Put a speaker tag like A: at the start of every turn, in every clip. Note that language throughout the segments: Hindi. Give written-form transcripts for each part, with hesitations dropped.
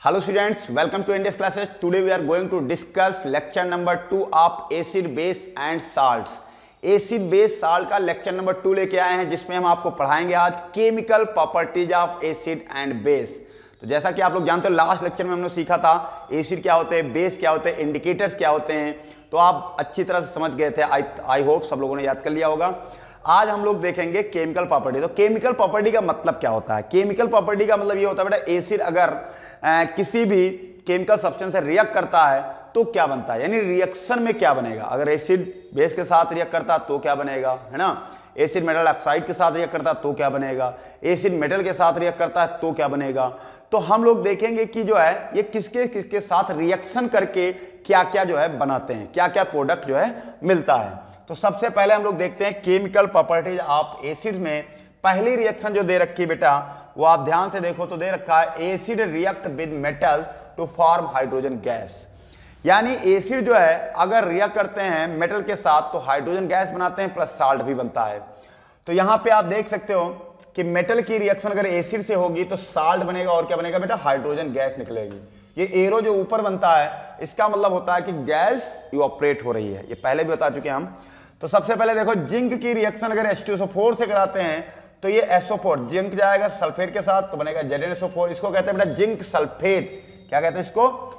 A: Hello students, welcome to India's classes. Today we are going to discuss lecture number 2 of acid, base and salts. Acid base salt का लेक्चर नंबर 2 लेके आए हैं, जिसमें हम आपको पढ़ाएंगे आज chemical properties of acid and base. तो जैसा कि आप लोग जानते हो, लास्ट लेक्चर में हमने सीखा था एसिड क्या होते हैं, बेस क्या होते हैं, इंडिकेटर्स क्या होते हैं। तो आप अच्छी तरह से समझ गए थे। आई होप सब लोगों ने याद कर लिया होगा। आज हम लोग देखेंगे केमिकल प्रॉपर्टी। तो केमिकल प्रॉपर्टी का मतलब क्या होता है? केमिकल प्रॉपर्टी का मतलब ये होता है बेटा, एसिड अगर किसी भी केमिकल सब्सटेंस से रिएक्ट करता है तो क्या बनता है, यानी रिएक्शन में क्या बनेगा। अगर एसिड बेस के साथ रिएक्ट करता तो क्या बनेगा, है ना। एसिड मेटल ऑक्साइड के साथ रिएक्ट करता तो क्या बनेगा, एसिड मेटल के साथ रिएक्ट करता है तो क्या बनेगा। तो हम लोग देखेंगे कि जो है ये किसके किसके साथ रिएक्शन करके क्या क्या जो है बनाते हैं, क्या क्या प्रोडक्ट जो है मिलता है। तो सबसे पहले हम लोग देखते हैं केमिकल प्रॉपर्टीज ऑफ एसिड में पहली रिएक्शन जो दे रखी है बेटा, वो आप ध्यान से देखो तो दे रखा है acid react with metals to form hydrogen gas. यानी एसिड जो है अगर रिएक्ट करते हैं मेटल के साथ तो हाइड्रोजन गैस बनाते हैं, प्लस साल्ट भी बनता है। तो यहां पे आप देख सकते हो कि मेटल की रिएक्शन अगर एसिड से होगी तो साल्ट बनेगा और क्या बनेगा बेटा, हाइड्रोजन गैस निकलेगी। ये एरो जो ऊपर बनता है इसका मतलब होता है कि गैस इवोपरेट हो रही है, ये पहले भी बता चुके हैं हम। तो सबसे पहले देखो, जिंक की रिएक्शन अगर H2SO4 से कराते हैं तो ये SO4 जिंक जाएगा सल्फेट के साथ तो बनेगा ZnSO4। इसको कहते हैं बेटा जिंक सल्फेट। क्या कहते हैं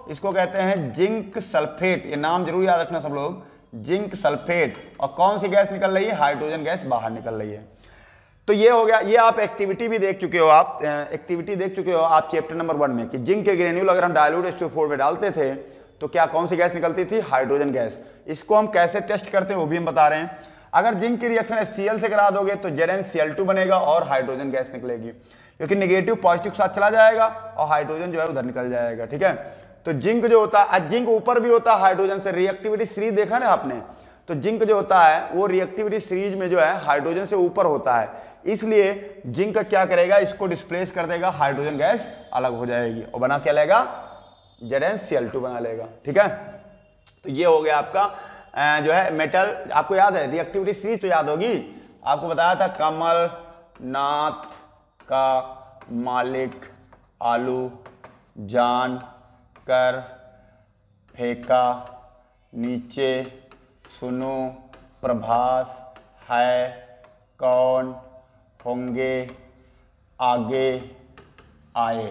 A: इसको कहते हैं जिंक सल्फेट। ये नाम जरूर याद रखना सब लोग, जिंक सल्फेट। और कौन सी गैस निकल रही है, हाइड्रोजन गैस बाहर निकल रही है। तो ये हो गया। ये आप एक्टिविटी भी देख चुके हो, आप चैप्टर नंबर 1 में कि जिंक के ग्रेन्यूल अगर हम डाइल्यूट H2O4 में डालते थे तो क्या कौन सी गैस निकलती थी, हाइड्रोजन गैस। इसको हम कैसे टेस्ट करते हैं वो भी हम बता रहे हैं। अगर जिंक की रिएक्शन HCl से करा दोगे तो ZnCl2 बनेगा और हाइड्रोजन गैस निकलेगी, क्योंकि नेगेटिव पॉजिटिव के साथ चला जाएगा और हाइड्रोजन जो है उधर निकल जाएगा। ठीक है। तो जिंक जो होता है, जिंक ऊपर भी होता है हाइड्रोजन से, रिएक्टिविटी सीरीज देखा ना आपने। तो जिंक जो होता है वो रिएक्टिविटी सीरीज में जो है हाइड्रोजन से ऊपर होता है, इसलिए जिंक क्या करेगा, इसको डिस्प्लेस कर देगा, हाइड्रोजन गैस अलग हो जाएगी और बना क्या लेगा, ZnCl2 बना लेगा। ठीक है। तो ये हो गया आपका जो है मेटल। आपको याद है रिएक्टिविटी सीरीज तो याद होगी, आपको बताया था कमल नाथ का मालिक आलू जान कर फेंका नीचे, सुनो प्रभास है कौन होंगे आगे आए।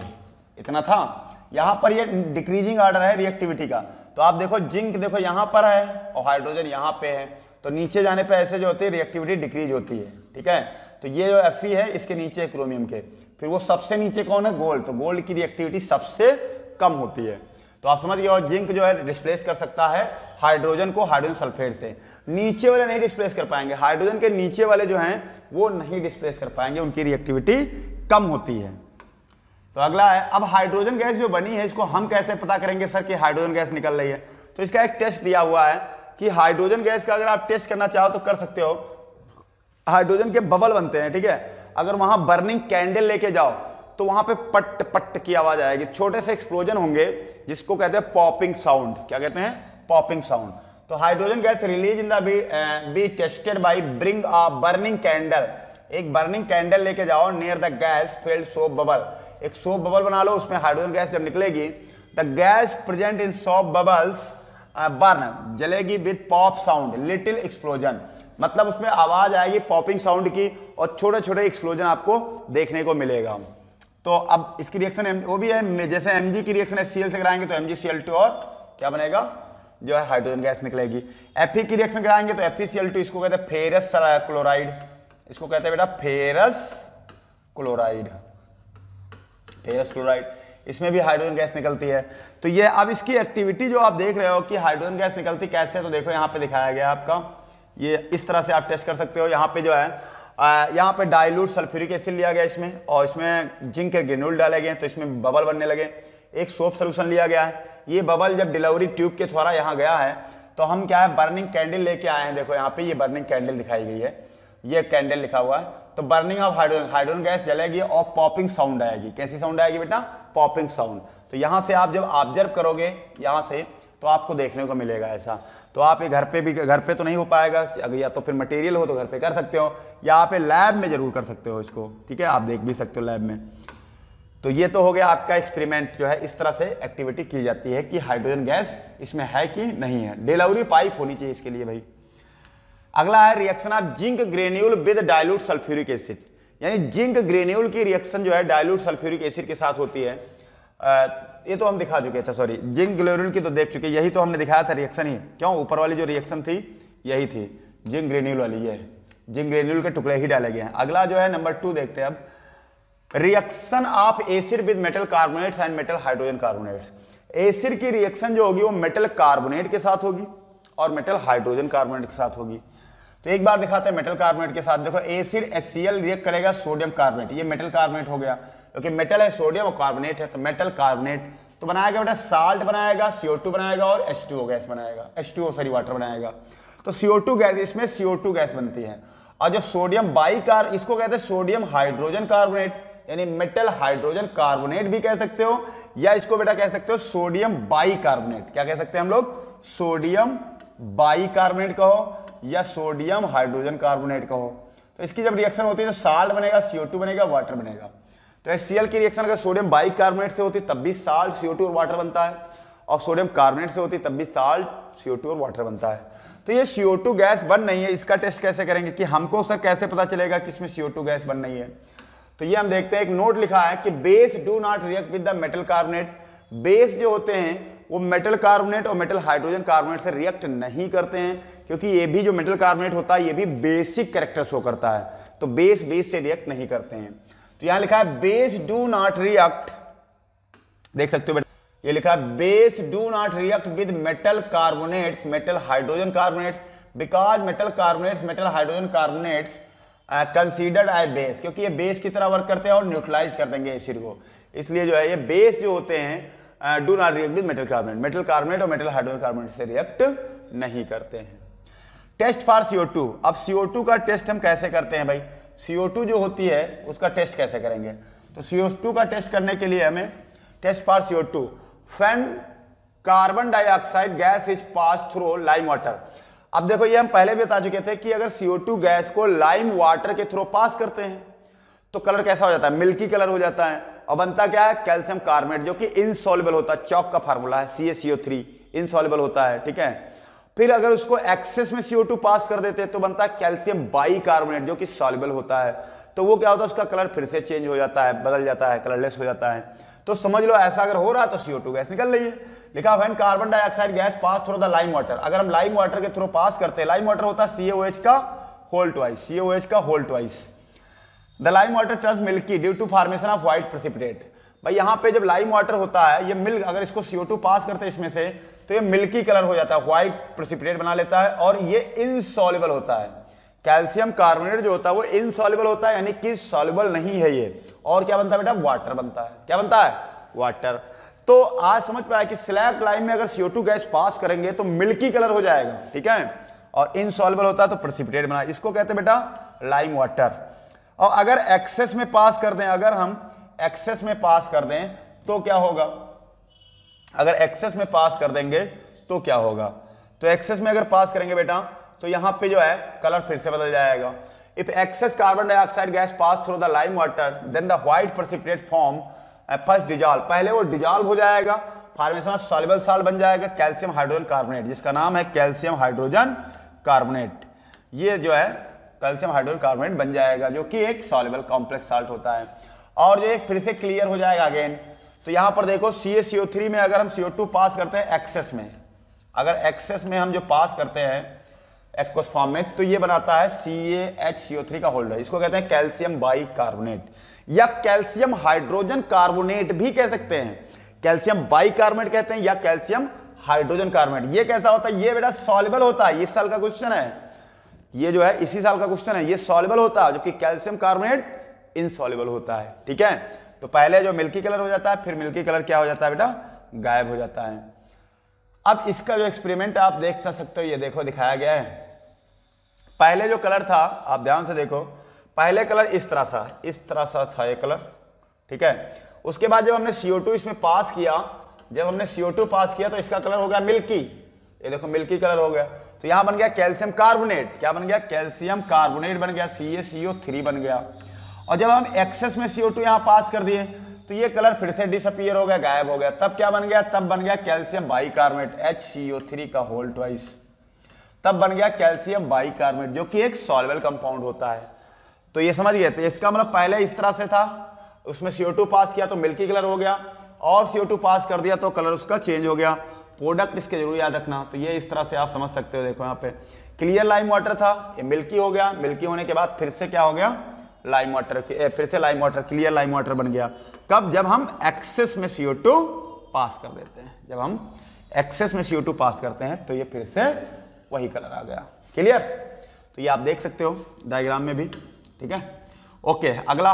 A: इतना था। यहां पर ये डिक्रीजिंग ऑर्डर है रिएक्टिविटी का। तो आप देखो जिंक देखो यहां पर है और हाइड्रोजन यहां पे है, तो नीचे जाने पे ऐसे जो होती है रिएक्टिविटी डिक्रीज होती है। ठीक है। तो ये जो Fe है इसके नीचे है क्रोमियम के, फिर वो सबसे नीचे कौन है, गोल्ड। तो गोल्ड की रिएक्टिविटी सबसे कम होती है। तो आप समझ गए। और जिंक जो है डिस्प्लेस कर सकता है हाइड्रोजन को हाइड्रोजन सल्फेट से। नीचे वाले नहीं डिस्प्लेस कर पाएंगे, हाइड्रोजन के नीचे वाले जो हैं वो नहीं डिस्प्लेस कर पाएंगे, उनकी रिएक्टिविटी कम होती है। तो अगला है, अब हाइड्रोजन गैस जो बनी है इसको हम कैसे पता करेंगे सर कि हाइड्रोजन गैस निकल रही है। तो इसका एक टेस्ट दिया हुआ है कि हाइड्रोजन गैस का अगर आप टेस्ट करना चाहो तो कर सकते हो। हाइड्रोजन के बबल बनते हैं। ठीक है। अगर वहां बर्निंग कैंडल लेके जाओ तो वहां पे पट पट की आवाज आएगी, छोटे से एक्सप्लोजन होंगे जिसको कहते हैं पॉपिंग साउंड। क्या कहते हैं, पॉपिंग साउंड। तो hydrogen gas release in the be tested by bring a burning candle. एक बर्निंग कैंडल लेके जाओ near the gas filled soap bubble. एक सोप बबल बना लो, उसमें हाइड्रोजन गैस जब निकलेगी the gas present in soap bubbles burn, जलेगी with pop sound little explosion. मतलब उसमें आवाज आएगी पॉपिंग साउंड की और छोटे छोटे एक्सप्लोजन आपको देखने को मिलेगा। तो अब इसकी रिएक्शन वो भी है, जैसे Mg की रिएक्शन HCl से कराएंगे तो MgCl2 और क्या बनेगा, जो है हाइड्रोजन गैस निकलेगी। Fe की रिएक्शन कराएंगे तो FeCl2, इसको कहते हैं फेरस क्लोराइड। इसको कहते हैं बेटा फेरस क्लोराइड, फेरस क्लोराइड। इसमें भी हाइड्रोजन गैस निकलती है। तो ये अब इसकी एक्टिविटी जो आप देख रहे हो कि हाइड्रोजन गैस निकलती कैसे, तो देखो यहाँ पे दिखाया गया आपका, ये इस तरह से आप टेस्ट कर सकते हो। यहाँ पे जो है यहाँ पे डाइल्यूट सल्फ्यूरिक एसिड लिया गया इसमें, और इसमें जिंक के ग्रेन्यूल डाले गए तो इसमें बबल बनने लगे। एक सोप सोल्यूशन लिया गया है, ये बबल जब डिलीवरी ट्यूब के द्वारा यहाँ गया है तो हम क्या है बर्निंग कैंडल लेके आए हैं। देखो यहाँ पे ये बर्निंग कैंडल दिखाई गई है, ये कैंडल लिखा हुआ है। तो बर्निंग ऑफ हाइड्रोजन गैस जलेगी और पॉपिंग साउंड आएगी। कैसी साउंड आएगी बेटा, पॉपिंग साउंड। तो यहाँ से आप जब ऑब्जर्व करोगे यहाँ से तो आपको देखने को मिलेगा ऐसा। तो आप ये घर पे तो नहीं हो पाएगा, अगर या तो फिर मटेरियल हो तो घर पे कर सकते हो, या आप लैब में जरूर कर सकते हो इसको। ठीक है, आप देख भी सकते हो लैब में। तो ये तो हो गया आपका एक्सपेरिमेंट, जो है इस तरह से एक्टिविटी की जाती है कि हाइड्रोजन गैस इसमें है कि नहीं है। डेलाउरी पाइप होनी चाहिए इसके लिए भाई। अगला है reaction of zinc granule with dilute sulphuric acid, यानी जिंक ग्रेन्यूल की रिएक्शन जो है डाइल्यूट सल्फ्यूरिक एसिड के साथ होती है। ये तो हम दिखा चुके, अच्छा सॉरी, जिंक ग्रेन्यूल की तो देख चुके, यही तो हमने दिखाया था रिएक्शन ही, क्यों ऊपर वाली जो रिएक्शन थी यही थी जिंक ग्रेन्यूल वाली, ये जिंक ग्रेन्यूल के टुकड़े ही डाले गए हैं। अगला जो है नंबर 2 देखते हैं अब, reaction of acid with metal carbonates and metal hydrogen carbonates. Acid की रिएक्शन जो होगी वो मेटल कार्बोनेट के साथ होगी और मेटल हाइड्रोजन कार्बोनेट के साथ होगी। तो एक बार दिखाते हैं मेटल कार्बोनेट के साथ। देखो एसिड HCl रिएक्ट करेगा सोडियम कार्बोनेट, ये मेटल कार्बोनेट हो गया, क्योंकि मेटल है सोडियम और कार्बोनेट है, तो मेटल कार्बोनेट तो बनाएगा बेटा साल्ट बनाएगा, CO2 बनाएगा और H2O गैस बनाएगा, H2O सॉरी वाटर बनाएगा। तो CO2 गैस, इसमें CO2 गैस बनती है। और जब सोडियम बाइकार्ब, इसको कहते हैं सोडियम हाइड्रोजन कार्बोनेट, यानी मेटल हाइड्रोजन कार्बोनेट भी कह सकते हो, या इसको बेटा कह सकते हो सोडियम बाइकार्बोनेट। क्या कह सकते हैं हम लोग? सोडियम बाइकार्बोनेट कहो या सोडियम हाइड्रोजन कार्बोनेट कहो। तो इसकी जब रिएक्शन होती है तो साल्ट बनेगा, CO2 बनेगा, वाटर बनेगा। तो HCl की रिएक्शन अगर सोडियम बाइकार्बोनेट से होती तब भी साल्ट, CO2 और वाटर बनता है, और सोडियम कार्बोनेट से होती तब भी साल्ट, CO2 और वाटर बनता है। तो ये CO2 गैस बन नहीं है, इसका टेस्ट कैसे करेंगे कि हमको सर कैसे पता चलेगा कि इसमें CO2 गैस बन नहीं है? तो ये हम देखते हैं, एक नोट लिखा है कि base do not react with the metal carbonate. Base जो होते हैं वो मेटल कार्बोनेट और मेटल हाइड्रोजन कार्बोनेट से रिएक्ट नहीं करते हैं, क्योंकि ये भी जो मेटल कार्बोनेट होता है ये भी बेसिक कैरेक्टर शो करता है, तो बेस से रिएक्ट नहीं करते हैं। तो यहां लिखा है बेस डू नॉट रिएक्ट, देख सकते हो बेटा, ये लिखा है base do not react with metal carbonates, metal hydrogen carbonates, because metal carbonates, metal hydrogen carbonates considered as base, क्योंकि ये बेस की तरह वर्क करते हैं और न्यूट्रलाइज कर देंगे एसिड को, इसलिए जो है ये बेस जो होते हैं do not react with metal carbonate, metal carbonate और मेटल हाइड्रोजन कार्बोनेट से रिएक्ट नहीं करते हैं। टेस्ट फॉर CO2, अब CO2 का टेस्ट हम कैसे करते हैं भाई? CO2 जो होती है उसका टेस्ट कैसे करेंगे? तो CO2 का टेस्ट करने के लिए हमें test for CO2, when carbon dioxide gas is pass through lime water. अब देखो ये हम पहले भी बता चुके थे कि अगर CO2 गैस को लाइम वाटर के थ्रू पास करते हैं तो कलर कैसा हो जाता है? मिल्की कलर हो जाता है, और बनता क्या है? कैल्शियम कार्बोनेट, जो कि इनसॉल्युबल होता है, चौक का फार्मूला है CaCO3, इनसॉल्युबल होता है, ठीक है। फिर अगर उसको एक्सेस में CO2 पास कर देते हैं तो बनता है कैल्शियम बाइकार्बोनेट, जो कि सॉल्युबल होता है। तो वो क्या होता है? उसका कलर फिर से चेंज हो जाता है, बदल जाता है, कलरलेस हो जाता है। तो समझ लो ऐसा अगर हो रहा है तो CO2 गैस निकल रही है। लिखा when carbon dioxide gas pass through the lime water, अगर हम लाइम वाटर के थ्रू पास करते हैं, लाइम वाटर होता है CaOH का होल ट्वाइस, CaOH का whole twice, the lime water turns milky due to formation of white precipitate. भाई यहाँ पे जब लाइम वाटर होता है ये मिल्क, अगर इसको CO2 पास करते हैं इसमें से तो ये मिल्की कलर हो जाता है, व्हाइट प्रेसिपिटेट बना लेता है, और ये इनसॉल्युबल होता है। कैल्शियम कार्बोनेट जो होता है वो इनसॉल्युबल होता है, यानी कि सॉल्युबल नहीं है ये, और क्या बनता है बेटा? वाटर बनता है। क्या बनता है? वाटर। तो आज समझ पाया कि स्लैक लाइम में अगर CO2 गैस पास करेंगे तो मिल्की कलर हो जाएगा, ठीक है, और इनसॉल्युबल होता है तो प्रेसिपिटेट बना, इसको कहते हैं बेटा लाइम वाटर। और अगर एक्सेस में पास कर दें, अगर हम एक्सेस में पास कर दें तो क्या होगा? अगर एक्सेस में पास कर देंगे तो क्या होगा? तो एक्सेस में अगर पास करेंगे बेटा तो यहां पे जो है कलर फिर से बदल जाएगा। If excess carbon dioxide gas pass through the lime water then the white precipitate form first dissolve, पहले वो डिजॉल्व हो जाएगा, फॉर्मेशन ऑफ सॉल्युबल साल्ट बन जाएगा कैल्शियम हाइड्रोजन कार्बोनेट, जिसका नाम है कैल्शियम हाइड्रोजन कार्बोनेट। ये जो है कैल्शियम हाइड्रोजन कार्बोनेट बन जाएगा, जो कि एक सॉल्युबल कॉम्प्लेक्स साल्ट होता है। और जो एक फिर से क्लियर हो जाएगा अगेन। तो यहां पर देखो CaCO3 में अगर हम CO2 पास करते हैं एक्सेस में, अगर एक्सेस में हम जो पास करते हैं एक्वस फॉर्म में, तो ये बनाता है CaHCO3 का होल्डर, इसको कहते हैं कैल्शियम बाइकार्बोनेट, या कैल्शियम हाइड्रोजन कार्बोनेट भी कह सकते हैं। कैल्शियम बाइकार्बोनेट कहते हैं या कैल्शियम हाइड्रोजन कार्बोनेट। ये कैसा होता है? ये बेटा सॉल्युबल होता है, इस साल का क्वेश्चन है, ये जो है इसी साल का क्वेश्चन है, ये सॉल्युबल होता है, जबकि कैल्शियम कार्बोनेट इनसॉल्युबल होता है, ठीक है। तो पहले जो मिल्की कलर हो जाता है, फिर मिल्की कलर क्या हो जाता है बेटा? गायब हो जाता है। अब इसका जो एक्सपेरिमेंट आप देख सकते हो, ये देखो दिखाया गया है। पहले जो कलर था, आप ध्यान से देखो, पहले कलर इस तरह सा था ये कलर, ठीक है। उसके बाद जब हमने CO2 इसमें पास किया, जब हमने CO2 पास किया तो इसका कलर हो गया मिल्की, ये देखो मिल्की कलर हो गया। तो यहां बन गया कैल्शियम कार्बोनेट, क्या बन गया? कैल्शियम कार्बोनेट बन गया, CaCO3 बन गया। और जब हम एक्सेस में CO2 यहां पास कर दिए तो ये कलर फिर से डिसअपीयर हो गया, गायब हो गया। तब क्या बन गया? तब बन गया कैल्शियम बाइकार्बोनेट HCO3 का होल ट्वाइस। तब बन गया कैल्शियम बाइकार्बोनेट, जो कि एक सॉल्युबल कंपाउंड होता है। तो ये समझ गए। तो इसका मतलब पहले इस तरह से था, उसमें CO2 पास किया तो मिल्की कलर हो गया, और CO2 पास कर दिया तो कलर उसका चेंज हो गया। प्रोडक्ट इसके जरूर याद रखना। तो ये इस तरह से आप समझ सकते हो। देखो यहाँ पे क्लियर लाइम वाटर था, ये मिल्की हो गया, मिल्की होने के बाद फिर से क्या हो गया? लाइम वाटर, फिर से lime water, clear lime water बन गया। कब? जब हम एक्सेस में CO2 पास कर देते हैं। जब हम एक्सेस में CO2 पास करते हैं तो ये फिर से वही कलर आ गया। क्लियर? तो ये आप देख सकते हो डायग्राम में भी। ठीक है, ओके। अगला,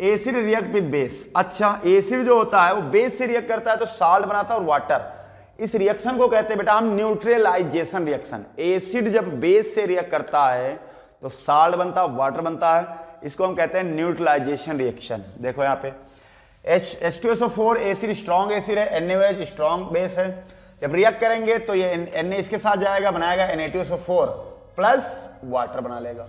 A: एसिड रिएक्ट विद बेस। अच्छा, एसिड जो होता है वो बेस से रिएक्ट करता है तो साल्ट बनाता है और वाटर। इस रिएक्शन को कहते हैं बेटा हम न्यूट्रलाइजेशन रिएक्शन। एसिड जब बेस से रिएक्ट करता है तो साल्ट बनता है, वाटर बनता है, इसको हम कहते हैं न्यूट्रलाइजेशन रिएक्शन। देखो यहाँ पे H2SO4 एसिड स्ट्रॉन्ग एसिड है, NaOH स्ट्रॉन्ग बेस है। जब रिएक्ट करेंगे तो ये Na इसके साथ जाएगा, बनाएगा Na2SO4 प्लस वाटर बना लेगा।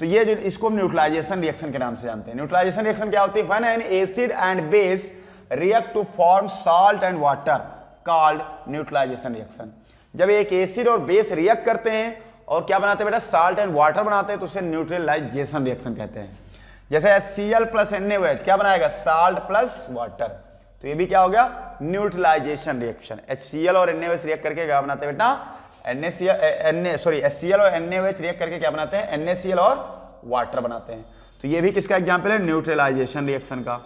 A: तो ये जो इसको हम न्यूट्रलाइजेशन रिएक्शन के नाम से जानते हैं। न्यूट्रलाइजेशन रिएक्शन क्या होती है? When an acid and base react to form salt and water called neutralisation reaction. जब एक एसिड और बेस रिएक्ट करते हैं और क्या बनाते हैं बेटा? साल्ट एंड वाटर बनाते हैं, तो उसे न्यूट्रलाइजेशन रिएक्शन कहते हैं। जैसे HCl प्लस NaOH क्या बनाएगा? Salt plus water. तो ये भी क्या हो गया? Neutralisation reaction. HCl और NaOH रिएक्ट करके क्या बनाते हैं बेटा? HCl और NaOH रिएक्ट करके क्या बनाते हैं? NaCl और वाटर बनाते हैं। तो ये भी किसका एग्जांपल है? न्यूट्रलाइजेशन रिएक्शन का।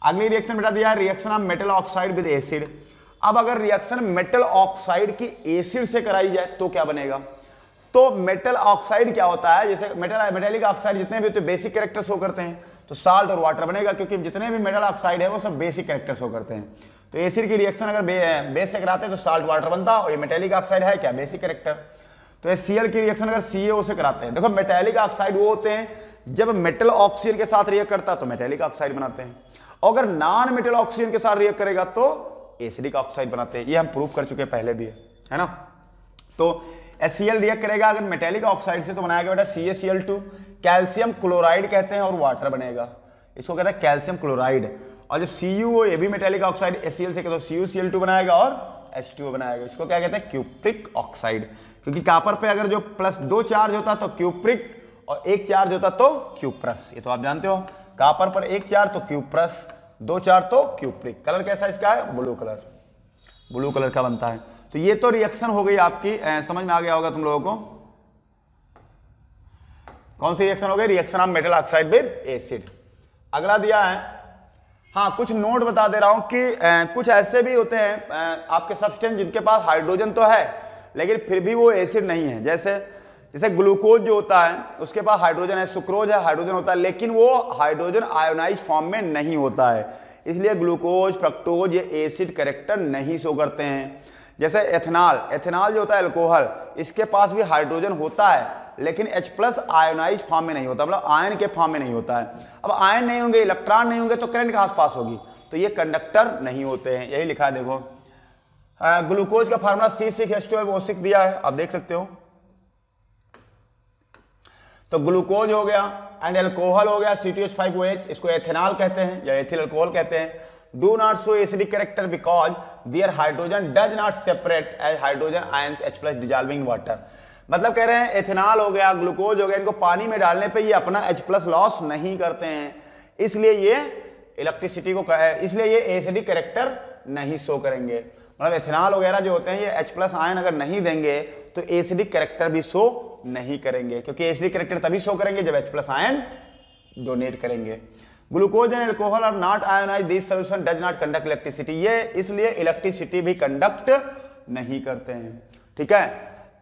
A: अगली रिएक्शन बेटा दिया है reaction of metal oxide with acid. अब अगर रिएक्शन मेटल ऑक्साइड की एसिड से कराई जाए तो क्या बनेगा? तो मेटल ऑक्साइड क्या होता है? जैसे मेटेलिक ऑक्साइड जितने भी तो बेसिक कैरेक्टर शो करते हैं, तो साल्ट और वाटर बनेगा, क्योंकि जितने भी मेटल ऑक्साइड है वो सब बेसिक कैरेक्टर शो करते हैं। तो एसिड की रिएक्शन अगर बेस से कराते हैं तो साल्ट वाटर बनता, और ये मेटेलिक ऑक्साइड है क्या? Basic character. तो HCl की रिएक्शन अगर CaO से कराते हैं, देखो मेटेलिक ऑक्साइड वो होते हैं जब मेटल ऑक्सीजन के साथ रिएक्ट करता है तो मेटेलिक ऑक्साइड बनाते हैं, और अगर नॉन मेटल ऑक्सीजन के साथ रिएक्ट करेगा तो एसिडिक ऑक्साइड बनाते हैं। ये हम प्रूव कर चुके हैं पहले भी, है ना। तो HCl रिएक्ट करेगा अगर मेटेलिक ऑक्साइड से तो बनाएगा बेटा CaCl2, कैल्शियम क्लोराइड कहते हैं, और वाटर बनेगा, इसको कहते हैं कैल्शियम क्लोराइड। और जब CuO ये भी मेटेलिक ऑक्साइड HCl से तो CuCl2 बनाएगा और H2O बनाएगा, इसको क्या कहते हैं? Cupric oxide. क्योंकि कॉपर पे अगर जो +2 चार्ज होता तो क्यूप्रिक, और 1 चार्ज होता तो क्यूप्रस। ये तो आप जानते हो, कॉपर पर 1 चार्ज तो क्यूप्रस, 2 चार्ज तो क्यूप्रिक। कलर कैसा इसका है? ब्लू कलर, ब्लू कलर का बनता है। तो ये तो रिएक्शन हो गई आपकी, समझ में आ गया होगा तुम लोगों को। कौन सी रिएक्शन हो गई? Reaction of metal oxide with acid. अगला दिया है, हाँ कुछ नोट बता दे रहा हूं कि कुछ ऐसे भी होते हैं आपके सब्सटेंस जिनके पास हाइड्रोजन तो है लेकिन फिर भी वो एसिड नहीं है। जैसे ग्लूकोज जो होता है उसके पास हाइड्रोजन है, सुक्रोज है हाइड्रोजन होता है, लेकिन वो हाइड्रोजन आयोनाइज फॉर्म में नहीं होता है, इसलिए ग्लूकोज फ्रक्टोज ये एसिड कैरेक्टर नहीं शो करते हैं। जैसे एथेनॉल जो होता है अल्कोहल, इसके पास भी हाइड्रोजन होता है लेकिन H+ आयोनाइज फॉर्म में नहीं होता, मतलब आयन के फॉर्म में नहीं होता है। अब आयन नहीं होंगे, इलेक्ट्रॉन नहीं होंगे तो करंट कहाँ से पास होगी? तो ये कंडक्टर नहीं होते हैं, यही लिखा है। देखो ग्लूकोज का फार्मूला C6H12O6 दिया है, आप देख सकते हो। तो ग्लूकोज हो गया एंड अल्कोहल हो गया C2H5OH, इसको एथेनॉल कहते हैं या एथिल अल्कोहल कहते हैं। Do not show acidic character because their hydrogen does not separate as hydrogen ions H+ dissolving water. मतलब कह रहे हैं एथेनॉल हो गया, ग्लूकोज हो गया, इनको पानी में डालने पे ये अपना H+ लॉस नहीं करते हैं, इसलिए ये इलेक्ट्रिसिटी को, इसलिए ये एसिडिक कैरेक्टर नहीं शो करेंगे। मतलब एथेनॉल वगैरह जो होते हैं ये H+ आयन अगर नहीं देंगे तो एसिडिक कैरेक्टर भी शो नहीं करेंगे, क्योंकि एसिडिक कैरेक्टर तभी शो करेंगे जब H+ आयन डोनेट करेंगे। Glucose and alcohol are not ionise, this solution does not conduct electricity, ये इसलिए इलेक्ट्रिसिटी भी कंडक्ट नहीं करते हैं। ठीक है,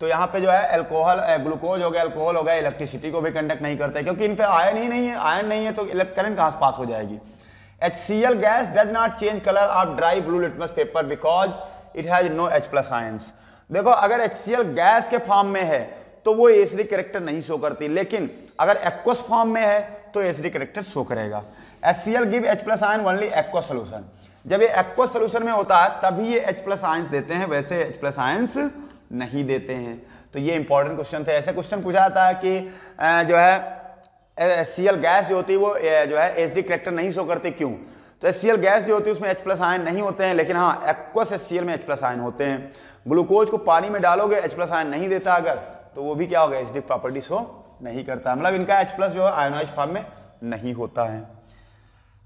A: तो यहाँ पे जो है अल्कोहल, ग्लूकोज हो गया, अल्कोहल हो गया, इलेक्ट्रिसिटी को भी कंडक्ट नहीं करते क्योंकि इन पे आयन ही नहीं है, आयन नहीं है तो करंट कहाँ से पास हो जाएगी। HCl gas does not change colour of dry blue litmus paper because it has no H+ ions. देखो अगर HCl गैस के फॉर्म में है तो वो एसिडिक कैरेक्टर नहीं शो करती, लेकिन अगर एक्वस फॉर्म में है तो एसिडिक कैरेक्टर शो करेगा। HCl give H+ ion only aqueous solution, जब ये एक्वस सोल्यूशन में होता है तभी ये H+ आयंस देते हैं, वैसे H+ आयंस नहीं देते हैं। तो ये इंपॉर्टेंट क्वेश्चन थे। ऐसे क्वेश्चन पूछा जाता है कि जो है HCl गैस जो होती है वो जो है एसिडिक कैरेक्टर नहीं शो करती, क्यों? तो HCl गैस जो होती है उसमें H+ आयन नहीं होते हैं, लेकिन हाँ एक्वस HCl में H+ आयन होते हैं। ग्लूकोज को पानी में डालोगे H+ आयन नहीं देता अगर, तो वो भी क्या होगा, एसिडिक प्रॉपर्टी शो नहीं करता, मतलब इनका H+ जो है आयोनाइज फॉर्म में नहीं होता है।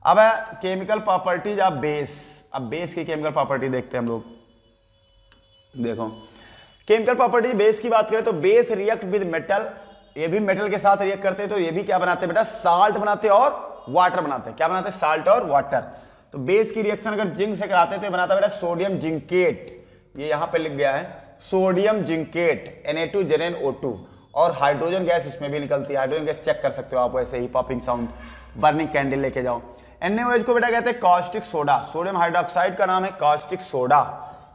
A: अब है केमिकल प्रॉपर्टीज ऑफ बेस। अब बेस की केमिकल प्रॉपर्टी देखते हैं हम लोग। देखो केमिकल प्रॉपर्टी बेस की बात करें तो बेस रिएक्ट विद मेटल, ये भी मेटल के साथ रिएक्ट करते हैं, तो ये भी क्या बनाते हैं बेटा, साल्ट बनाते हैं और वाटर बनाते हैं। क्या बनाते हैं, साल्ट और वाटर। तो बेस की रिएक्शन अगर जिंक से कराते हैं तो ये बनाता है बेटा सोडियम जिंकेट, ये यहां पे लिख गया है सोडियम जिंकेट Na2 और हाइड्रोजन गैस इसमें भी निकलती है। हाइड्रोजन गैस चेक कर सकते हो आप, ऐसे ही पॉपिंग साउंड, बर्निंग कैंडल लेके जाओ। NaOH को बेटा कहते हैं कॉस्टिक सोडा, सोडियम हाइड्रोक्साइड का नाम है कॉस्टिक सोडा।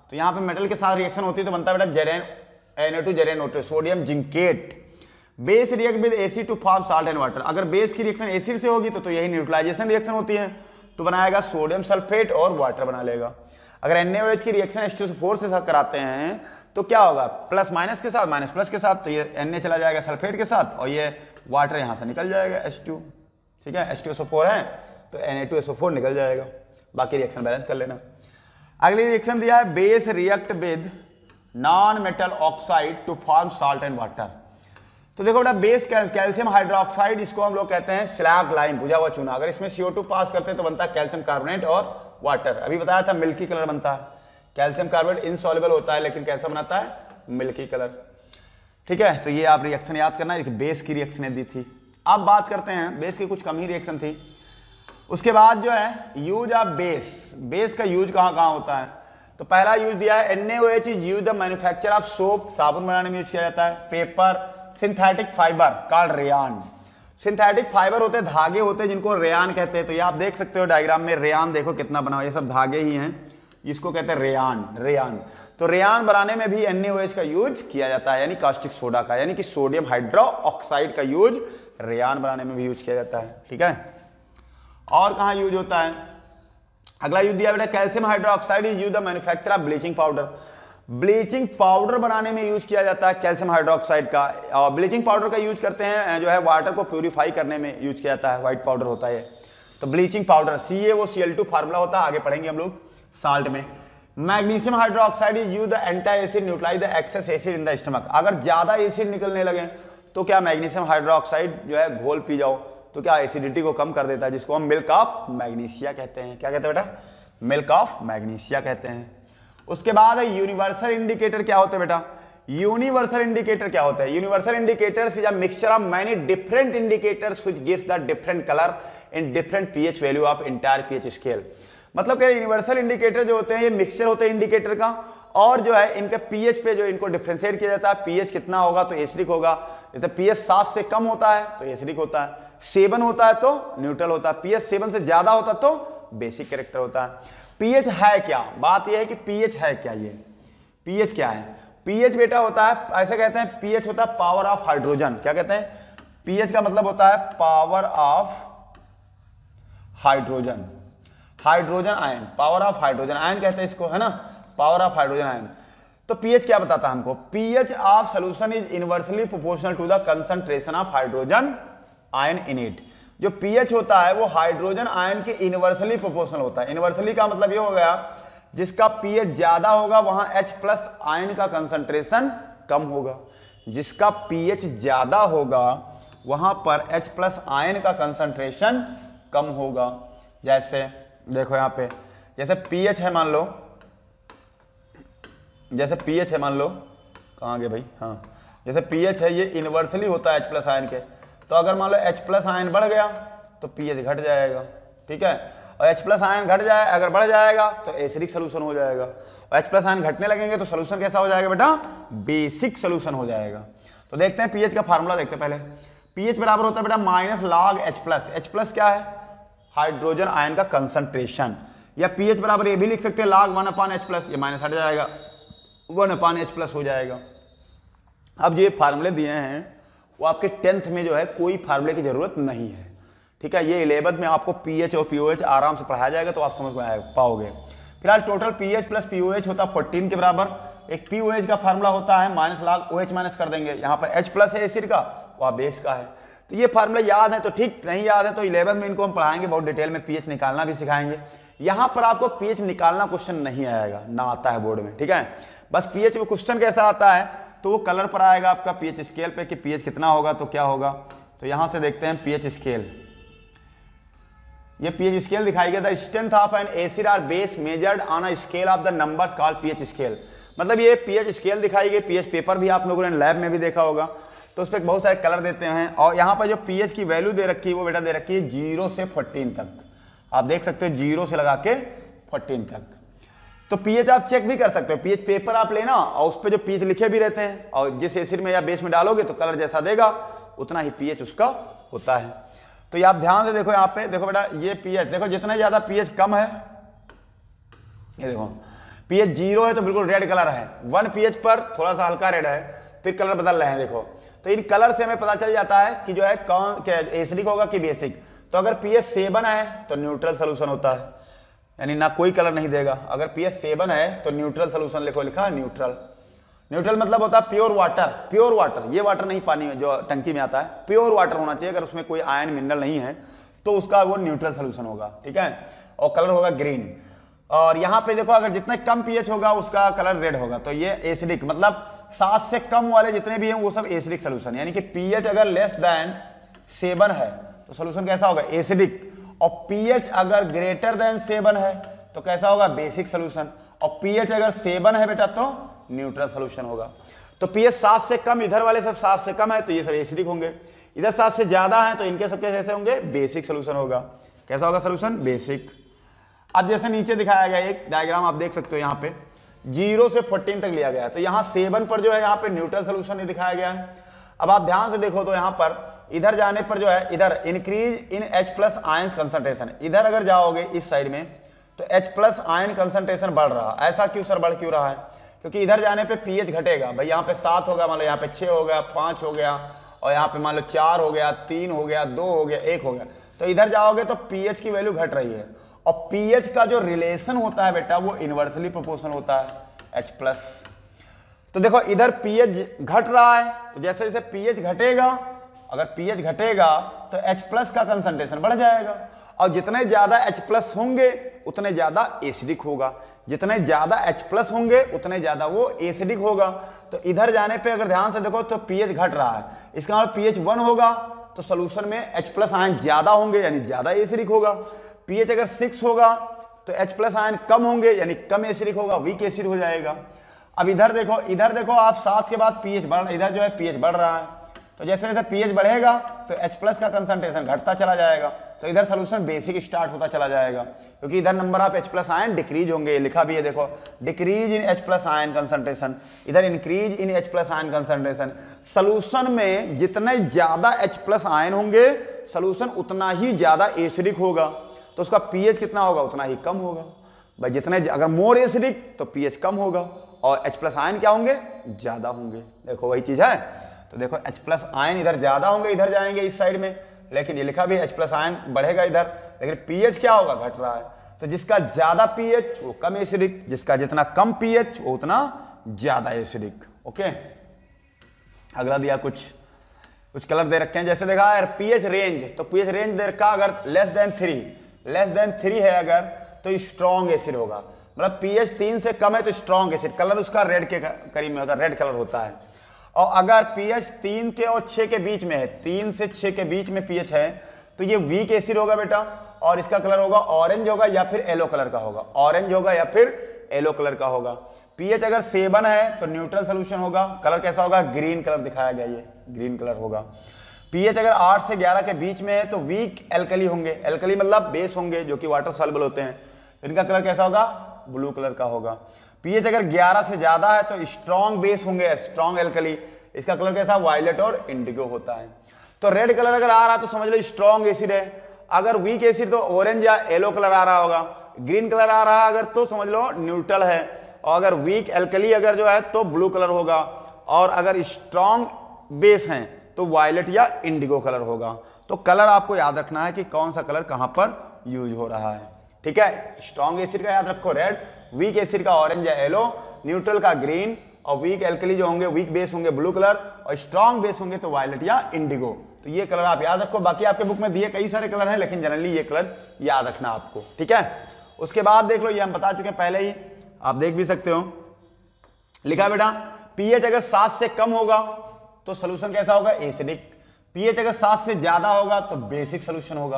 A: तो यहाँ पे मेटल के साथ रिएक्शन होती है तो बनता है बेटा Na2 sodium zincate. Base react with acid to form salt and water. अगर बेस की रिएक्शन एसिड से होगी तो यही न्यूट्रलाइजेशन रिएक्शन होती है, तो बनाएगा सोडियम सल्फेट और वाटर बना लेगा। अगर NaOH की रिएक्शन H2SO4 से कराते हैं तो क्या होगा, प्लस माइनस के साथ, माइनस प्लस के साथ, तो ये Na चला जाएगा सल्फेट के साथ और ये वाटर यहाँ से निकल जाएगा H2, ठीक है, H2SO4 है तो Na2SO4 निकल जाएगा। बाकी रिएक्शन बैलेंस कर लेना। अगली रिएक्शन दिया है base react with non metal oxide to form salt and water. तो देखो बेटा बेस कैल्शियम हाइड्रोक्साइड, इसको हम लोग कहते हैं स्लैग लाइम, बुझा हुआ चूना। अगर इसमें CO2 पास करते हैं तो बनता है कैल्शियम कार्बोनेट और वाटर। अभी बताया था मिल्की कलर बनता है, कैल्शियम कार्बोनेट इनसॉल्युबल होता है लेकिन कैसा बनाता है, मिल्की कलर, ठीक है। तो ये आप रिएक्शन याद करना, एक बेस की रिएक्शन दी थी। अब बात करते हैं बेस की कुछ कम ही रिएक्शन थी। उसके बाद जो है यूज ऑफ बेस, बेस का यूज कहाँ कहाँ होता है। तो पहला यूज दिया है NaOH is use the manufacture of soap, साबुन बनाने में यूज किया जाता है। Paper, synthetic fibre called rayon, synthetic fibre होते हैं, धागे होते हैं जिनको रेयान कहते हैं। तो ये आप देख सकते हो डायग्राम में, रेयान देखो कितना बना हुआ, ये सब धागे ही हैं, इसको कहते हैं रेयान, रेयान। तो रेयान बनाने में भी NaOH का यूज किया जाता है, यानी कास्टिक सोडा का, यानी कि सोडियम हाइड्रोक्साइड का यूज रेयान बनाने में भी यूज किया जाता है, ठीक है। और कहाँ यूज होता है, अगला यूज दिया बेटा calcium hydroxide is use the manufacture of bleaching powder, bleaching powder बनाने में यूज किया जाता है कैल्शियम हाइड्रोक्साइड का। और ब्लीचिंग पाउडर का यूज करते हैं जो है वाटर को प्यूरिफाई करने में यूज किया जाता है, व्हाइट पाउडर होता है। तो ब्लीचिंग पाउडर CaOCl2 फार्मूला होता है, आगे पढ़ेंगे हम लोग साल्ट में। Magnesium hydroxide is use the anti acid neutralise the excess acid in the stomach. अगर ज्यादा एसिड निकलने लगे तो क्या मैग्नीशियम हाइड्रोक्साइड जो है घोल पी जाओ तो क्या एसिडिटी को कम कर देता है, जिसको हम मिल्क ऑफ मैग्नीशिया कहते हैं। क्या कहते हैं बेटा, मिल्क ऑफ मैग्नीशिया कहते हैं। उसके बाद है यूनिवर्सल इंडिकेटर। क्या होते हैं बेटा, यूनिवर्सल इंडिकेटर क्या होता है, universal indicators is a mixture of many different indicators which gives the different colour in different pH value of entire pH scale. मतलब कि यूनिवर्सल इंडिकेटर जो होते हैं ये मिक्सचर होते हैं इंडिकेटर का, और जो है इनके पीएच पे जो इनको डिफरेंशिएट किया जाता है, पीएच कितना होगा तो एसिडिक होगा। जैसे पीएच 7 से कम होता है तो एसिडिक होता है, 7 होता है तो न्यूट्रल होता है, पीएच 7 से ज्यादा होता है तो बेसिक कैरेक्टर होता है। पीएच है क्या, बात यह है कि पीएच है क्या, ये पीएच क्या है। पीएच बेटा होता है, ऐसे कहते हैं पीएच होता है पावर ऑफ हाइड्रोजन। क्या कहते हैं, पीएच का मतलब होता है power of hydrogen, hydrogen ion, power of hydrogen ion कहते हैं इसको, है ना, पावर ऑफ हाइड्रोजन आयन। तो पीएच क्या बताता है हमको, pH of solution is inversely proportional to the concentration of hydrogen ion in it. जो पीएच होता है वो हाइड्रोजन आयन के इनवर्सली प्रोपोर्शनल होता है। इनवर्सली का मतलब ये हो गया जिसका पीएच ज्यादा होगा वहां H+ आयन का कंसंट्रेशन कम होगा, जिसका पीएच ज्यादा होगा वहां पर H+ आयन का कंसंट्रेशन कम होगा। जैसे देखो यहाँ पे, जैसे पीएच है मान लो, जैसे पीएच है मान लो, कहाँ गए भाई, हाँ, जैसे पीएच है ये इनवर्सली होता है H+ आयन के, तो अगर मान लो H+ आयन बढ़ गया तो पीएच घट जाएगा, ठीक है। और H+ आयन घट जाए, अगर बढ़ जाएगा तो एसिडिक सोल्यूशन हो जाएगा, और H+ आयन घटने लगेंगे तो सोल्यूशन कैसा हो जाएगा बेटा, बेसिक सोल्यूशन हो जाएगा। तो देखते हैं पीएच का फार्मूला देखते हैं पहले। पीएच बराबर होता है बेटा माइनस log H+। H+ क्या है, हाइड्रोजन आयन का कंसंट्रेशन, या पीएच बराबर ये भी लिख सकते हैं log 1/H+, ये माइनस हट जाएगा 1/H+ हो जाएगा। अब जो ये फार्मूले दिए हैं वो आपके 10th में जो है कोई फार्मूले की जरूरत नहीं है, ठीक है। ये 11th में आपको पीएच और पीओएच आराम से पढ़ाया जाएगा तो आप समझ में पाओगे। फिलहाल टोटल पीएच प्लस पीओएच होता है 14 के बराबर। एक पीओएच का फार्मूला होता है माइनस लॉग OH माइनस कर देंगे, यहाँ पर H प्लस है एसिड का, वहाँ बेस का है। तो ये फार्मूला याद है तो ठीक, नहीं याद है तो 11 में इनको हम पढ़ाएंगे, बहुत डिटेल में पीएच निकालना भी सिखाएंगे। यहाँ पर आपको पीएच निकालना क्वेश्चन नहीं आएगा, ना आता है बोर्ड में, ठीक है। बस पीएच में क्वेश्चन कैसा आता है तो वो कलर पर आएगा आपका पीएच स्केल पे कि पीएच कितना होगा तो क्या होगा। तो यहाँ से देखते हैं पीएच स्केल, ये पीएच स्केल दिखाई गया, the strength of an acid or base measured on a scale of the numbers called pH scale. मतलब ये पीएच स्केल दिखाई गई, पीएच पेपर भी आप लोगों ने लैब में भी देखा होगा। तो उस पर बहुत सारे कलर देते हैं और यहाँ पर जो पीएच की वैल्यू दे रखी है वो बेटा दे रखी है 0 से 14 तक। आप देख सकते हो 0 से लगा के 14 तक। तो पीएच आप चेक भी कर सकते हो, पीएच पेपर आप लेना और उस पर जो पीएच लिखे भी रहते हैं और जिस एसिड में या बेस में डालोगे तो कलर जैसा देगा उतना ही पीएच उसका होता है। तो ये आप ध्यान से देखो, यहाँ पे देखो बेटा ये पीएच देखो, जितना ज्यादा पीएच कम है, ये देखो पीएच 0 है तो बिल्कुल रेड कलर है, 1 पीएच पर थोड़ा सा हल्का रेड है, फिर कलर बदल रहे हैं देखो। तो इन कलर से हमें पता चल जाता है कि जो है कौन क्या एसिडिक होगा कि बेसिक। तो अगर पीएच 7 है तो न्यूट्रल सोल्यूशन होता है, यानी ना कोई कलर नहीं देगा। अगर पीएच 7 है तो न्यूट्रल सोल्यूशन लिखो, लिखा है न्यूट्रल। न्यूट्रल मतलब होता है प्योर वाटर, प्योर वाटर, ये वाटर नहीं पानी में जो टंकी में आता है, प्योर वाटर होना चाहिए। अगर उसमें कोई आयन मिनरल नहीं है तो उसका वो न्यूट्रल सोल्यूशन होगा, ठीक है। और कलर होगा ग्रीन। और यहाँ पे देखो अगर जितने कम पीएच होगा उसका कलर रेड होगा। तो ये एसिडिक मतलब 7 से कम वाले जितने भी हैं वो सब एसिडिक सोल्यूशन, यानी कि पीएच अगर लेस देन 7 है तो सोल्यूशन कैसा होगा, एसिडिक। और पीएच अगर ग्रेटर देन 7 है तो कैसा होगा, बेसिक सोल्यूशन। और पीएच अगर 7 है बेटा तो न्यूट्रल सोल्यूशन होगा। तो पीएच 7 से कम, इधर वाले सब 7 से कम है तो ये सब एसिडिक होंगे, इधर 7 से ज्यादा है तो इनके सब कैसे होंगे, बेसिक सोल्यूशन होगा। कैसा होगा सोल्यूशन, बेसिक। अब जैसे नीचे दिखाया गया एक डायग्राम आप देख सकते हो, यहाँ पे 0 से 14 तक लिया गया है। तो यहाँ 7 पर जो है यहाँ पे न्यूट्रल सोल्यूशन दिखाया गया है। अब आप ध्यान से देखो तो यहाँ पर इधर जाने पर जो है इधर increase in H plus ions concentration, इधर अगर जाओगे इस साइड में तो H प्लस आयन कंसंट्रेशन बढ़ रहा है। ऐसा क्यों सर बढ़ क्यों रहा है, क्योंकि इधर जाने पे पीएच घटेगा। भाई यहाँ पे 7 होगा, मान लो यहाँ पे 6 हो गया, 5 हो गया, और यहाँ पे मान लो 4 हो गया, 3 हो गया, 2 हो गया, 1 हो गया। तो इधर जाओगे तो पीएच की वैल्यू घट रही है। और पीएच का जो रिलेशन होता है बेटा वो इनवर्सली प्रोपोर्शनल होता है H प्लस। तो देखो इधर पीएच घट रहा है तो जैसे जैसे पीएच घटेगा, अगर पीएच घटेगा तो H प्लस का कंसंट्रेशन बढ़ जाएगा। और जितने ज्यादा H प्लस होंगे उतने ज्यादा एसिडिक होगा, जितने ज्यादा H प्लस होंगे उतने ज्यादा वो एसिडिक होगा। तो इधर जाने पे अगर ध्यान से देखो तो पीएच घट रहा है, इसका मतलब पीएच 1 होगा तो सोल्यूशन में H प्लस आयन ज्यादा होंगे यानी ज्यादा एसिडिक होगा। पीएच अगर 6 होगा तो H प्लस आयन कम होंगे यानी कम एसिडिक होगा, वीक एसिड हो जाएगा। अब इधर देखो आप 7 के बाद पीएच बढ़, इधर जो है पीएच बढ़ रहा है। तो जैसे जैसे पीएच बढ़ेगा तो H प्लस का कंसंट्रेशन घटता चला जाएगा, तो इधर सोल्यूशन बेसिक स्टार्ट होता चला जाएगा, क्योंकि इधर number of H plus ion decrease होंगे। लिखा भी है देखो, decrease in H plus ion concentration, इधर increase in H plus ion concentration. Solution में जितने ज्यादा H प्लस आयन होंगे सोल्यूशन उतना ही ज्यादा एसिडिक होगा, तो उसका पीएच कितना होगा उतना ही कम होगा। भाई जितने अगर मोर एसिडिक तो पीएच कम होगा और H प्लस आयन क्या होंगे, ज्यादा होंगे। देखो वही चीज है। तो देखो H प्लस आयन इधर ज्यादा होंगे, इधर जाएंगे इस साइड में, लेकिन ये लिखा भी H प्लस आयन बढ़ेगा इधर, लेकिन पीएच क्या होगा, घट रहा है। तो जिसका ज्यादा पीएच वो कम एसिडिक, जिसका जितना कम पीएच वो उतना ज्यादा एसिडिक। ओके, अगला दिया कुछ कलर दे रखे हैं, जैसे देखा यार पीएच रेंज, तो पीएच रेंज दे रखा अगर लेस देन 3 है अगर तो स्ट्रॉन्ग एसिड होगा। मतलब पीएच 3 से कम है तो स्ट्रॉन्ग एसिड, कलर उसका रेड के करीब में होता है, रेड कलर होता है। और अगर पीएच 3 के और 6 के बीच में है, 3 से 6 के बीच में पीएच है तो ये वीक एसिड होगा बेटा, और इसका कलर होगा ऑरेंज होगा या फिर येलो कलर का होगा, ऑरेंज होगा या फिर येलो कलर का होगा। पीएच अगर 7 है तो न्यूट्रल सोल्यूशन होगा, कलर कैसा होगा, ग्रीन कलर दिखाया गया, ये ग्रीन कलर होगा। पीएच अगर 8 से 11 के बीच में है तो वीक एल्कली होंगे, एल्कली मतलब बेस होंगे जो कि वाटर सॉल्युबल होते हैं, इनका कलर कैसा होगा, ब्लू कलर का होगा। पीएच अगर 11 से ज्यादा है तो स्ट्रॉन्ग बेस होंगे, स्ट्रॉन्ग एल्कली, इसका कलर कैसा, वायलेट और इंडिगो होता है। तो रेड कलर अगर आ रहा तो समझ लो स्ट्रॉन्ग एसिड है, अगर वीक एसिड तो ऑरेंज या येलो कलर आ रहा होगा, ग्रीन कलर आ रहा है अगर तो समझ लो न्यूट्रल है, और अगर वीक एल्कली अगर जो है तो ब्लू कलर होगा, और अगर स्ट्रॉन्ग बेस हैं तो वायलेट या इंडिगो कलर होगा। तो कलर आपको याद रखना है कि कौन सा कलर कहां पर यूज हो रहा है, ठीक है। स्ट्रॉन्ग एसिड का याद रखो रेड, वीक एसिड का ऑरेंज या येलो, न्यूट्रल का ग्रीन, और वीक एल्कली जो होंगे, वीक बेस होंगे ब्लू कलर, और स्ट्रॉन्ग बेस होंगे तो वायलेट या इंडिगो। तो ये कलर आप याद रखो। बाकी आपके बुक में दिए कई सारे कलर हैं, लेकिन जनरली ये कलर याद रखना आपको, ठीक है। उसके बाद देख लो, ये हम बता चुके हैं पहले ही, आप देख भी सकते हो, लिखा बेटा पीएच अगर 7 से कम होगा तो सोल्यूशन कैसा होगा, एसिडिक। पीएच अगर 7 से ज्यादा होगा तो बेसिक सोल्यूशन होगा।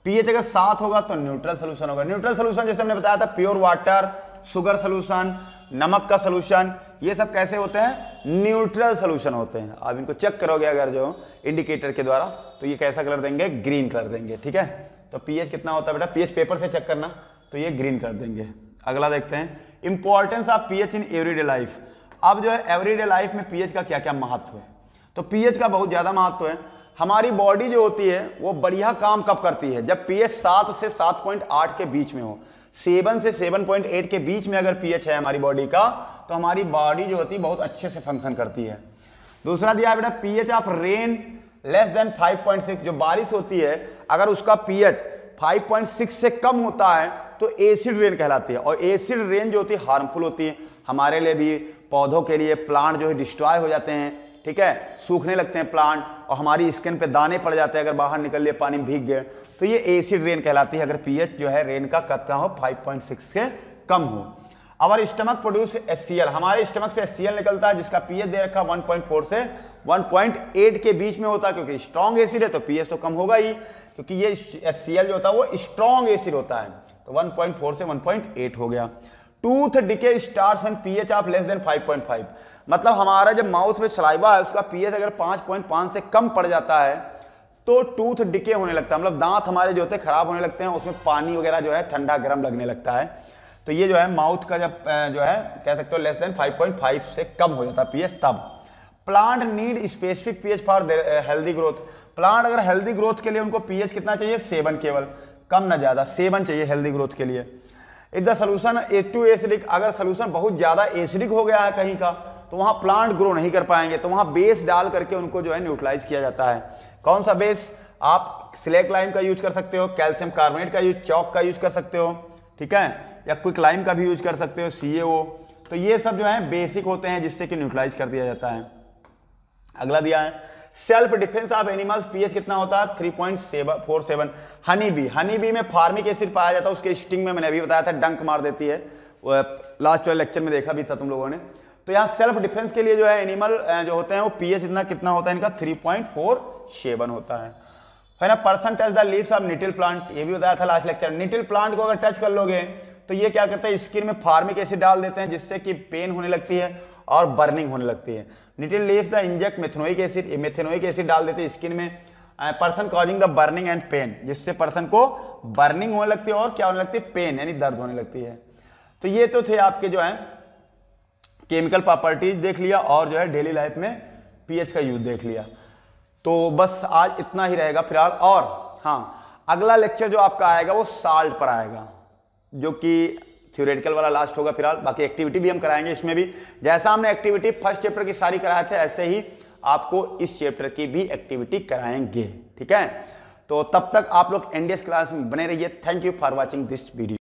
A: पीएच अगर 7 होगा तो न्यूट्रल सोल्यूशन होगा। न्यूट्रल सोल्यूशन जैसे हमने बताया था, प्योर वाटर, शुगर सोल्यूशन, नमक का सोल्यूशन, ये सब कैसे होते हैं, न्यूट्रल सोल्यूशन होते हैं। आप इनको चेक करोगे अगर जो इंडिकेटर के द्वारा, तो ये कैसा कलर देंगे, ग्रीन कलर देंगे, ठीक है। तो पीएच कितना होता है बेटा, पीएच पेपर से चेक करना, तो ये ग्रीन कर देंगे। अगला देखते हैं, importance of pH in everyday life. अब जो है एवरीडे लाइफ में पीएच का क्या क्या महत्व है, तो पीएच का बहुत ज्यादा महत्व है। हमारी बॉडी जो होती है वो बढ़िया काम कब करती है, जब पीएच 7 से 7.8 के बीच में हो। 7 से 7.8 के बीच में अगर पीएच है हमारी बॉडी का, तो हमारी बॉडी जो होती है बहुत अच्छे से फंक्शन करती है। दूसरा दिया है बेटा pH of rain less than 5.6, जो बारिश होती है अगर उसका पीएच 5.6 से कम होता है तो एसिड रेन कहलाती है। और एसिड रेन जो होती है हार्मफुल होती है हमारे लिए भी, पौधों के लिए, प्लांट जो है डिस्ट्रॉय हो जाते हैं, ठीक है, सूखने लगते हैं प्लांट, और हमारी स्किन पे दाने पड़ जाते हैं अगर बाहर निकल लिए, पानी में भीग गए, तो ये एसिड रेन कहलाती है अगर पीएच जो है रेन का कितना हो, 5.6 से कम हो। और स्टमक प्रोड्यूस HCl, हमारे स्टमक से HCl निकलता है जिसका पीएच दे रखा 1.4 से 1.8 के बीच में होता है, क्योंकि स्ट्रॉन्ग एसिड है तो पीएच तो कम होगा ही, क्योंकि ये HCl जो होता है वो स्ट्रॉन्ग एसिड होता है, तो 1.4 से 1.8 हो गया। Tooth decay starts when pH of less than 5.5, मतलब हमारा जब माउथ में सलाइवा है उसका पीएच अगर 5.5 से कम पड़ जाता है तो टूथ डिके होने लगता है, मतलब दांत हमारे जो होते हैं खराब होने लगते हैं, उसमें पानी वगैरह जो है ठंडा गर्म लगने लगता है। तो ये जो है माउथ का जब जो है कह सकते हो लेस देन 5.5 से कम हो जाता है पीएच तब। Plant need specific pH for healthy growth, plant अगर हेल्दी ग्रोथ के लिए उनको पीएच कितना चाहिए, 7 केवल, कम ना ज्यादा, 7 चाहिए हेल्दी ग्रोथ के लिए। If the solution to acidic, अगर सोल्यूशन बहुत ज्यादा एसिडिक हो गया है कहीं का तो वहां प्लांट ग्रो नहीं कर पाएंगे, तो वहां बेस डाल करके उनको जो है न्यूट्रलाइज किया जाता है। कौन सा बेस, आप स्लेक लाइम का यूज कर सकते हो, कैल्शियम कार्बोनेट का यूज, चौक का यूज कर सकते हो, ठीक है, या क्विक लाइम का भी यूज कर सकते हो, CaO। तो ये सब जो है बेसिक होते हैं जिससे कि न्यूट्रलाइज कर दिया जाता है। अगला दिया है self defence of animals, pH कितना होता है, 3.47। हनी बी में फार्मिक एसिड पाया जाता है, उसके स्टिंग में मैंने अभी बताया था डंक मार देती है, लास्ट वाले लेक्चर में देखा भी था तुम लोगों ने। तो यहाँ सेल्फ डिफेंस के लिए जो है एनिमल जो होते हैं वो पीएच इतना कितना होता है इनका, 3.47 होता है ना। Person touch the leaves of nettle plant, ये भी बताया था लास्ट लेक्चर। निटिल प्लांट को अगर टच कर लोगे तो ये क्या करते हैं, स्किन में फार्मिक एसिड डाल देते हैं जिससे कि पेन होने लगती है और बर्निंग होने लगती है। Nettle leaves the inject methanoic acid, ये मेथनोइक एसिड डाल देते हैं स्किन में, person causing the burning and pain, जिससे पर्सन को बर्निंग होने लगती है और क्या होने लगती है, पेन यानी दर्द होने लगती है। तो ये तो थे आपके जो है केमिकल प्रॉपर्टीज देख लिया और जो है डेली लाइफ में पीएच का यूज देख लिया। तो बस आज इतना ही रहेगा फिलहाल। और हाँ, अगला लेक्चर जो आपका आएगा वो साल्ट पर आएगा, जो कि थ्योरेटिकल वाला लास्ट होगा फिलहाल। बाकी एक्टिविटी भी हम कराएंगे इसमें भी, जैसा हमने एक्टिविटी फर्स्ट चैप्टर की सारी कराए थे ऐसे ही आपको इस चैप्टर की भी एक्टिविटी कराएंगे, ठीक है। तो तब तक आप लोग एनडीएस क्लास में बने रहिए। Thank you for watching this video.